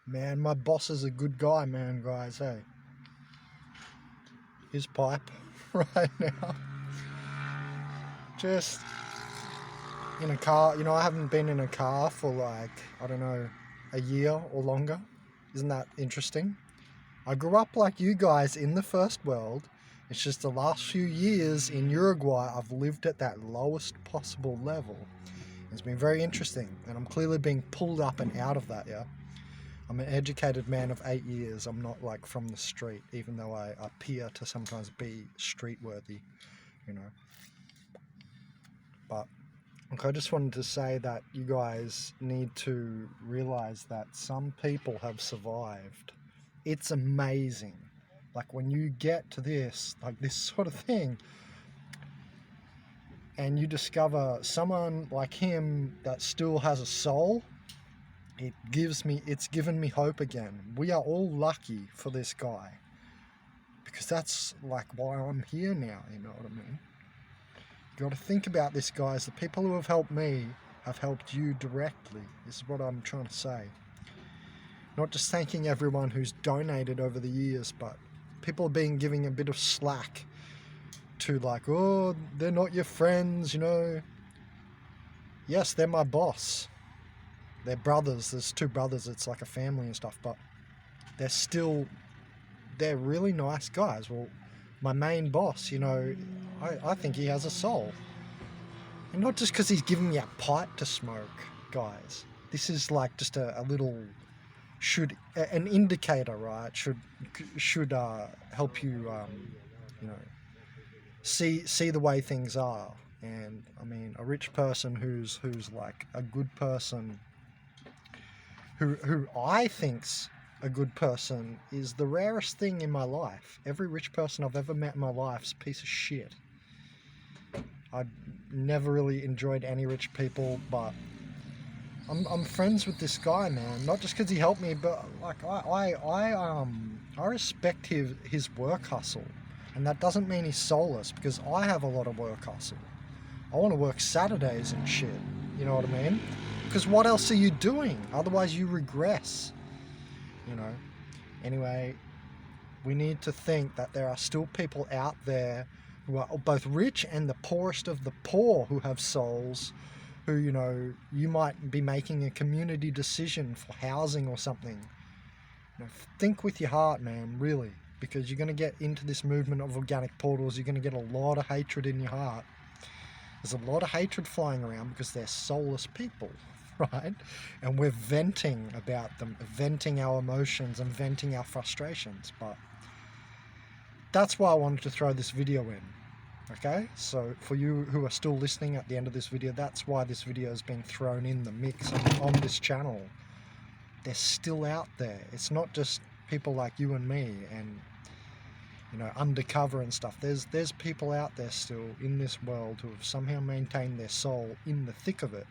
Man, my boss is a good guy, man, guys, hey. His pipe right now. Just in a car, I haven't been in a car for like, I don't know, a year or longer. Isn't that interesting? I grew up like you guys in the first world. It's just the last few years in Uruguay, I've lived at that lowest possible level. It's been very interesting, and I'm clearly being pulled up and out of that, yeah? I'm an educated man of 8 years. I'm not like from the street, even though I appear to sometimes be street worthy, But I just wanted to say that you guys need to realize that some people have survived. It's amazing. Like when you get to this, like this sort of thing, and you discover someone like him that still has a soul, it's given me hope again. We are all lucky for this guy, because that's like why I'm here now, you know what I mean? You got to think about this, guys. The people who have helped me have helped you directly. This is what I'm trying to say. Not just thanking everyone who's donated over the years, but people giving a bit of slack to like, oh, they're not your friends, Yes, they're my boss. They're brothers. There's two brothers. It's like a family and stuff, but they're really nice guys. Well, my main boss, I think he has a soul. And not just because he's giving me a pipe to smoke, guys. This is like just a little, an indicator, right? Should help you, see the way things are. And I mean, a rich person who's like a good person, who I think's a good person, is the rarest thing in my life. Every rich person I've ever met in my life's a piece of shit. I've never really enjoyed any rich people, but I'm friends with this guy, man. Not just because he helped me, but like I respect his work hustle, and that doesn't mean he's soulless, because I have a lot of work hustle. I want to work Saturdays and shit. You know what I mean? Because what else are you doing? Otherwise, you regress. Anyway, we need to think that there are still people out there who are both rich and the poorest of the poor who have souls, who, you might be making a community decision for housing or something. Think with your heart, man, really, because you're going to get into this movement of organic portals. You're going to get a lot of hatred in your heart. There's a lot of hatred flying around because they're soulless people, right? And we're venting about them, venting our emotions and venting our frustrations. But that's why I wanted to throw this video in, okay? So for you who are still listening at the end of this video, that's why this video has been thrown in the mix on this channel. They're still out there. It's not just people like you and me and undercover and stuff. There's people out there still in this world who have somehow maintained their soul in the thick of it.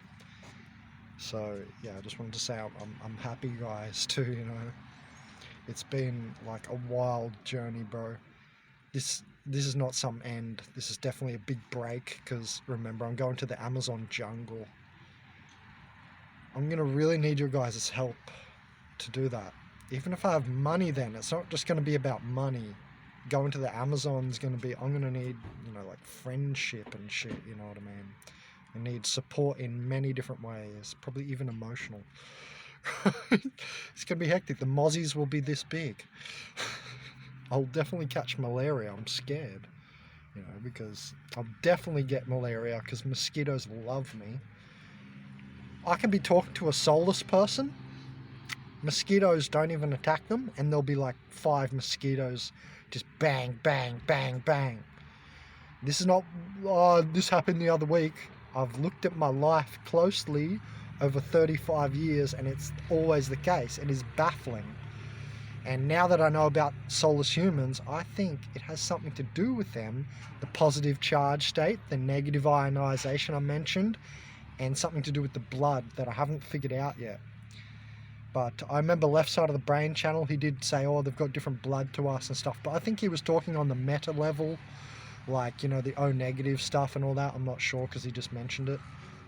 So yeah, I just wanted to say I'm happy, guys, too. It's been like a wild journey, bro. This is not some end. This is definitely a big break, because remember, I'm going to the Amazon jungle. I'm gonna really need your guys' help to do that. Even if I have money, then it's not just gonna be about money. Going to the Amazon's gonna be, I'm gonna need, like friendship and shit, you know what I mean? I need support in many different ways, probably even emotional. It's gonna be hectic. The mozzies will be this big. I'll definitely catch malaria. I'm scared, because I'll definitely get malaria because mosquitoes love me. I can be talking to a soulless person. Mosquitoes don't even attack them, and there'll be like 5 mosquitoes just bang, bang, bang, bang. This is not, this happened the other week. I've looked at my life closely over 35 years, and it's always the case. It is baffling. And now that I know about soulless humans, I think it has something to do with them. The positive charge state, the negative ionization I mentioned, and something to do with the blood that I haven't figured out yet. But I remember Left Side of the Brain channel, he did say, they've got different blood to us and stuff. But I think he was talking on the meta level, like, the O negative stuff and all that. I'm not sure because he just mentioned it.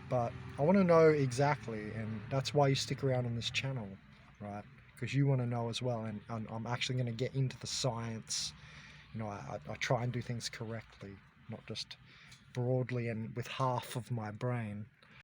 But I want to know exactly, and that's why you stick around on this channel, right? because you want to know as well, and I'm actually going to get into the science. You know, I try and do things correctly, not just broadly and with half of my brain.